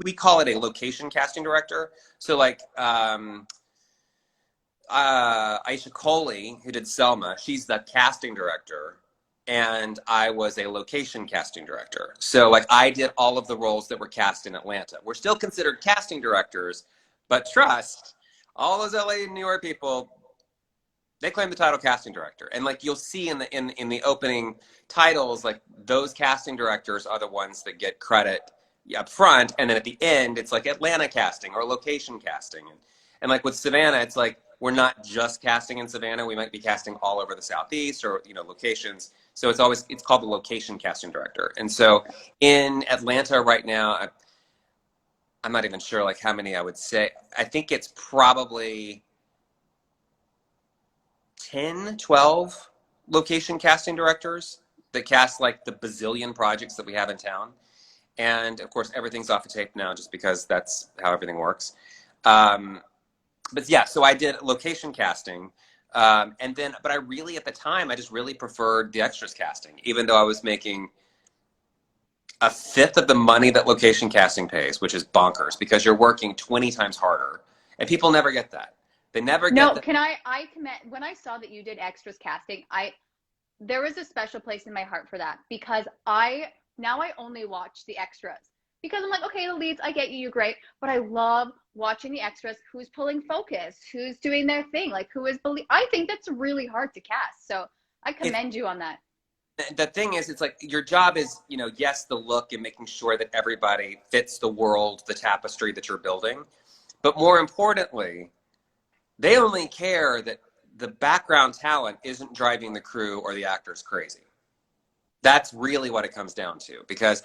we call it a location casting director. So like Aisha Coley, who did Selma, she's the casting director, and I was a location casting director. So like I did all of the roles that were cast in Atlanta. We're still considered casting directors, but trust, all those LA and New York people, they claim the title casting director. And like you'll see in the opening titles, like those casting directors are the ones that get credit up front, and then at the end it's like Atlanta casting or location casting. And like with Savannah, it's like we're not just casting in Savannah, we might be casting all over the Southeast or, you know, locations. So it's called the location casting director. And so in Atlanta right now, I'm not even sure like how many I would say. I think it's probably 10, 12 location casting directors that cast like the bazillion projects that we have in town. And of course, everything's off the tape now just because that's how everything works. But yeah, so I did location casting. But I really, at the time, I just really preferred the extras casting, even though I was making a fifth of the money that location casting pays, which is bonkers because you're working 20 times harder. And people never get that. They never get that. Can I commend, when I saw that you did extras casting, there was a special place in my heart for that because now I only watch the extras because I'm like, okay, the leads, I get you, you're great, but I love watching the extras, who's pulling focus, who's doing their thing, like who is I think that's really hard to cast. So I commend you on that. The thing is, it's like your job is, you know, yes, the look and making sure that everybody fits the world, the tapestry that you're building. But more importantly, they only care that the background talent isn't driving the crew or the actors crazy. That's really what it comes down to. Because,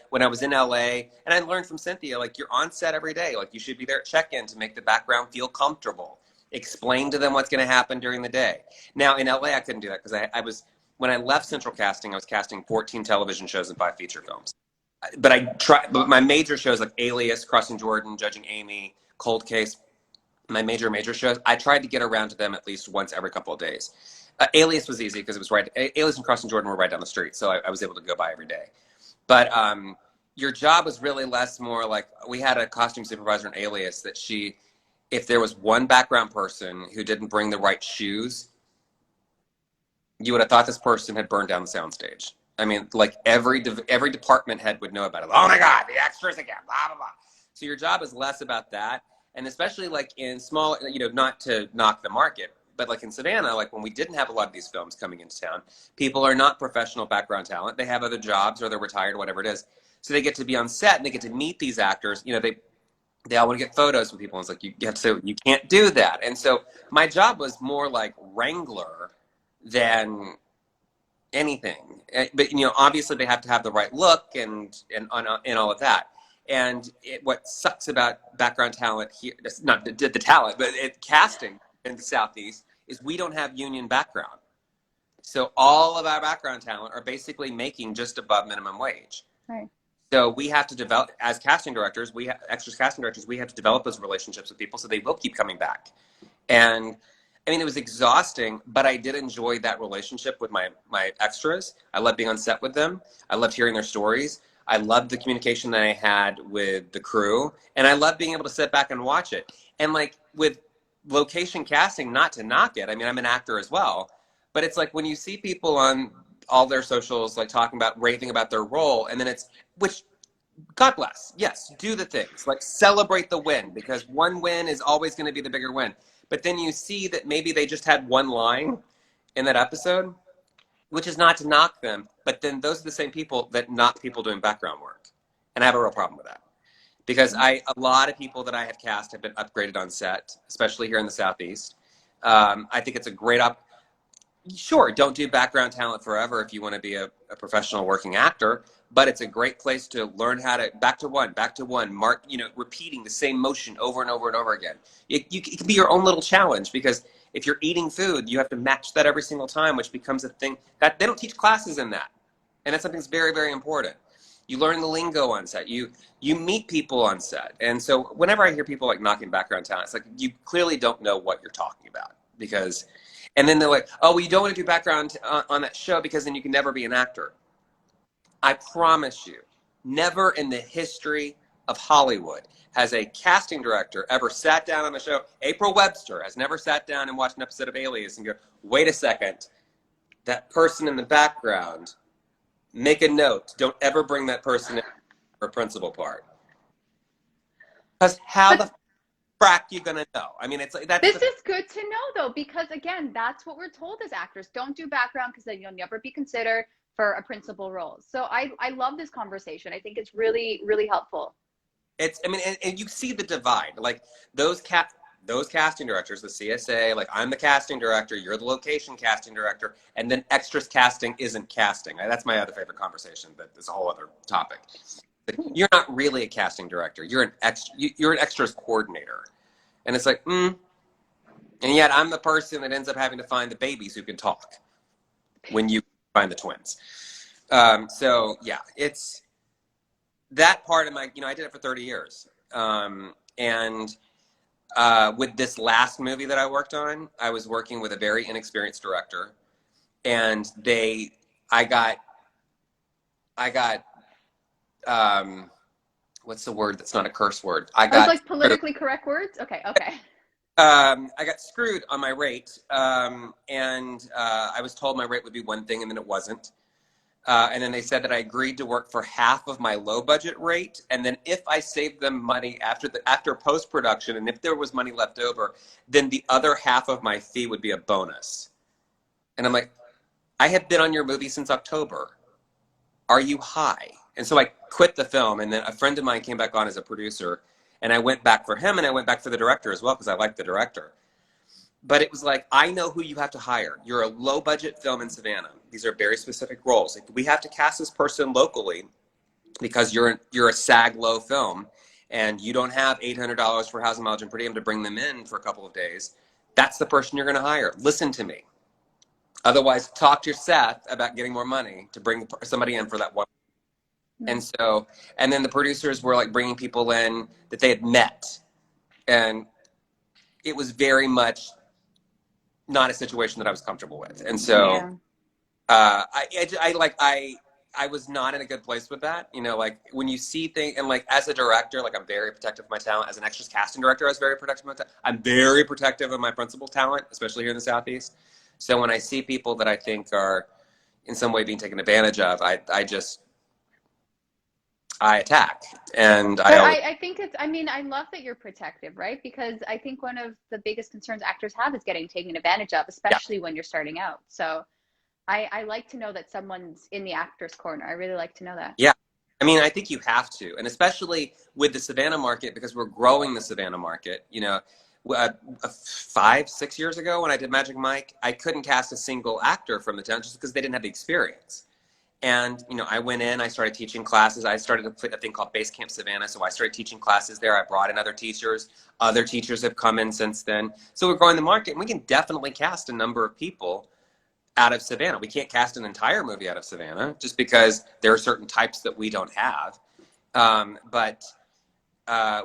when I was in LA, and I learned from Cynthia, like you're on set every day. Like you should be there at check-in to make the background feel comfortable. Explain to them what's going to happen during the day. Now in LA, I couldn't do that because when I left Central Casting, I was casting 14 television shows and 5 feature films. But my major shows like Alias, Crossing Jordan, Judging Amy, Cold Case, my major shows, I tried to get around to them at least once every couple of days. Alias was easy because it was Alias and Crossing Jordan were right down the street, so I was able to go by every day. But your job was really more like, we had a costume supervisor in Alias that if there was one background person who didn't bring the right shoes, you would have thought this person had burned down the soundstage. I mean, like every department head would know about it. Oh my God, the extras again, blah, blah, blah. So your job is less about that. And especially like in small, you know, not to knock the market, but like in Savannah, like when we didn't have a lot of these films coming into town, people are not professional background talent. They have other jobs or they're retired, whatever it is. So they get to be on set and they get to meet these actors. You know, they all want to get photos with people. And it's like, you have to say, you can't do that. And so my job was more like wrangler than anything. But, you know, obviously they have to have the right look and all of that. And what sucks about background talent here, not the talent, but casting in the Southeast, is we don't have union background. So all of our background talent are basically making just above minimum wage. Right. So we have to develop, as casting directors, extras casting directors, we have to develop those relationships with people so they will keep coming back. And I mean, it was exhausting, but I did enjoy that relationship with my extras. I loved being on set with them. I loved hearing their stories. I loved the communication that I had with the crew, and I loved being able to sit back and watch it. And like with location casting, not to knock it, I mean, I'm an actor as well, but it's like when you see people on all their socials, like raving about their role, and then which, God bless, yes, do the things, like celebrate the win, because one win is always going to be the bigger win. But then you see that maybe they just had one line in that episode, which is not to knock them, but then those are the same people that knock people doing background work. And I have a real problem with that. Because a lot of people that I have cast have been upgraded on set, especially here in the Southeast. I think it's a great Sure, don't do background talent forever if you want to be a professional working actor, but it's a great place to learn how to back to one, mark, you know, repeating the same motion over and over and over again. It can be your own little challenge, because if you're eating food, you have to match that every single time, which becomes a thing that they don't teach classes in that. And that's something that's very, very important. You learn the lingo on set. You meet people on set. And so whenever I hear people like knocking background talent, it's like, you clearly don't know what you're talking about, and then they're like, oh, well, you don't want to do background on that show because then you can never be an actor. I promise you, never in the history of Hollywood has a casting director ever sat down on the show? April Webster has never sat down and watched an episode of Alias and go, wait a second, that person in the background, make a note. Don't ever bring that person in for a principal part. Because how But the frack you gonna know? I mean, it's like that's this is good to know though, because again, that's what we're told as actors. Don't do background because then you'll never be considered for a principal role. So I love this conversation. I think it's really, really helpful. it's. I mean, and you see the divide. Like those casting directors, the CSA. Like I'm the casting director, you're the location casting director, and then extras casting isn't casting. That's my other favorite conversation, but it's a whole other topic. You're not really a casting director. You're an You're an extras coordinator, and it's like, and yet I'm the person that ends up having to find the babies who can talk when you find the twins. So yeah, it's that part of my. I did it for 30 years, and with this last movie that I worked on, I was working with a very inexperienced director, and I got what's the word that's not a curse word? I was like politically correct words. Okay. I got screwed on my rate, and I was told my rate would be one thing, and then it wasn't. And then they said that I agreed to work for half of my low budget rate, and then if I saved them money after post production, and if there was money left over, then the other half of my fee would be a bonus. And I'm like, I have been on your movie since October. Are you high? And so I quit the film, and then a friend of mine came back on as a producer, and I went back for him, and I went back for the director as well because I liked the director. But it was like, I know who you have to hire. You're a low-budget film in Savannah. These are very specific roles. If we have to cast this person locally because you're a SAG-low film and you don't have $800 for housing, mileage, and per diem to bring them in for a couple of days, that's the person you're going to hire. Listen to me. Otherwise, talk to Seth about getting more money to bring somebody in for that one. And then the producers were like bringing people in that they had met. And it was very much not a situation that I was comfortable with. And so I was not in a good place with that. Like when you see things, and like as a director, like I'm very protective of my talent. As an extras casting director, I was very protective of my talent. I'm very protective of my principal talent, especially here in the Southeast. So when I see people that I think are in some way being taken advantage of, I attack. And I think I love that you're protective, right? Because I think one of the biggest concerns actors have is getting taken advantage of, especially when you're starting out. So I like to know that someone's in the actor's corner. I really like to know that. Yeah. I mean, I think you have to. And especially with the Savannah market, because we're growing the Savannah market. 5-6 years ago when I did Magic Mike, I couldn't cast a single actor from the town just because they didn't have the experience. And, I went in, I started teaching classes. I started a thing called Base Camp Savannah. So I started teaching classes there. I brought in other teachers. Other teachers have come in since then. So we're growing the market, and we can definitely cast a number of people out of Savannah. We can't cast an entire movie out of Savannah just because there are certain types that we don't have. But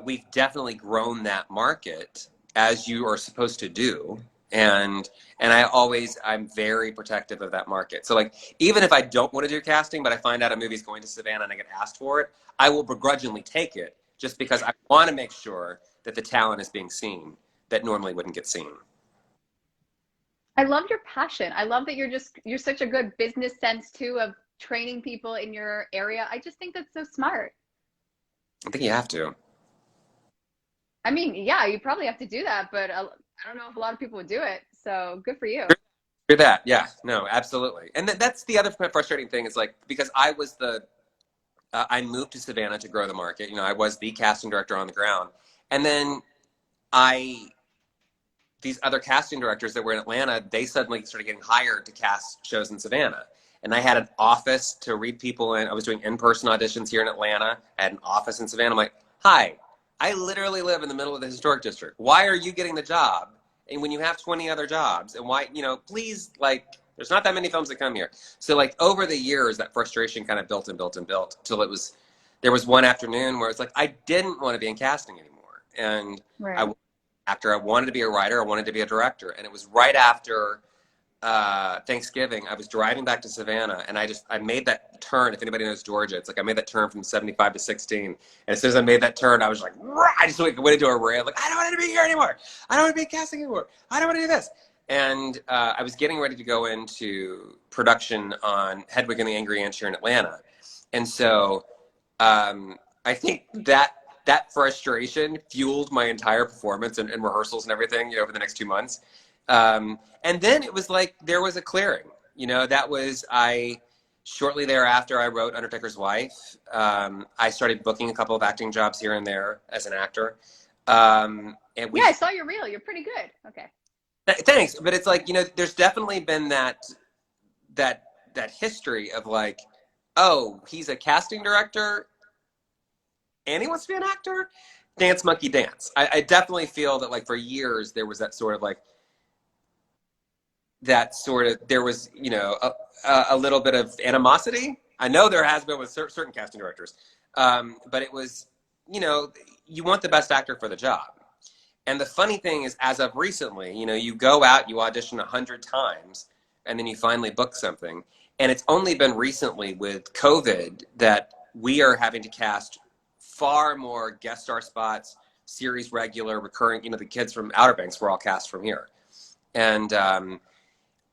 we've definitely grown that market as you are supposed to do. And I'm very protective of that market. So like, even if I don't want to do casting, but I find out a movie's going to Savannah and I get asked for it, I will begrudgingly take it just because I want to make sure that the talent is being seen that normally wouldn't get seen. I love your passion. I love that you're such a good business sense too of training people in your area. I just think that's so smart. I think you have to. I mean, yeah, you probably have to do that, but I don't know if a lot of people would do it. So good for you. Do that. Yeah, no, absolutely. And that's the other frustrating thing is like, because I moved to Savannah to grow the market. I was the casting director on the ground. And then these other casting directors that were in Atlanta, they suddenly started getting hired to cast shows in Savannah. And I had an office to read people in. I was doing in-person auditions here in Atlanta. I had an office in Savannah. I'm like, hi, I literally live in the middle of the historic district. Why are you getting the job? And when you have 20 other jobs, and why, please, like, there's not that many films that come here. So like over the years, that frustration kind of built and built and built till there was one afternoon where it's like, I didn't want to be in casting anymore. And right. I wanted to be a writer, I wanted to be a director. And it was right after Thanksgiving, I was driving back to Savannah, and I made that turn. If anybody knows Georgia, it's like I made that turn from 75 to 16. And as soon as I made that turn, I was like, "Rah!" I just went into a rant, like, I don't want to be here anymore. I don't want to be casting anymore. I don't want to do this. And I was getting ready to go into production on Hedwig and the Angry Inch here in Atlanta, and so I think that frustration fueled my entire performance and rehearsals and everything, over the next 2 months. And then it was like there was a clearing. That was I. Shortly thereafter, I wrote Undertaker's Wife. I started booking a couple of acting jobs here and there as an actor. And Yeah, I saw your reel. You're pretty good. Okay. thanks, but it's like there's definitely been that that history of like, oh, he's a casting director and he wants to be an actor. Dance monkey dance. I definitely feel that like for years there was that sort of like there was a little bit of animosity. I know there has been with certain casting directors, but it was you want the best actor for the job. And the funny thing is, as of recently, you go out, you audition 100 times, and then you finally book something. And it's only been recently with COVID that we are having to cast far more guest star spots, series regular, recurring. The kids from Outer Banks were all cast from here, and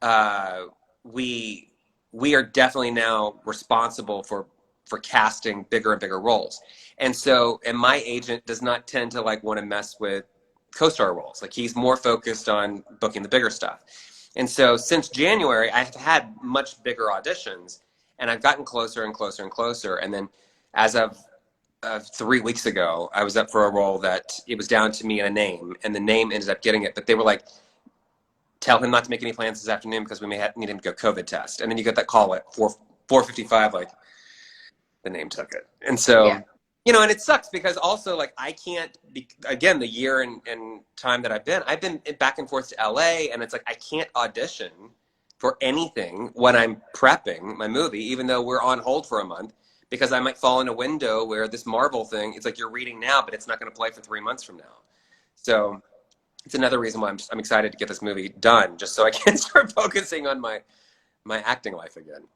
uh, we are definitely now responsible for casting bigger and bigger roles. And my agent does not tend to like want to mess with co-star roles. Like he's more focused on booking the bigger stuff. And so since January, I've had much bigger auditions, and I've gotten closer and closer and closer. And then as of 3 weeks ago, I was up for a role that it was down to me and a name, and the name ended up getting it. But they were like, tell him not to make any plans this afternoon because we may need him to go COVID test. And then you get that call at 4:55, like the name took it. And Yeah. so, and it sucks because also like I can't be, again, the year and time that I've been back and forth to LA, and it's like I can't audition for anything when I'm prepping my movie, even though we're on hold for a month, because I might fall in a window where this Marvel thing, it's like you're reading now, but it's not going to play for 3 months from now. So it's another reason why I'm excited to get this movie done, just so I can start focusing on my acting life again.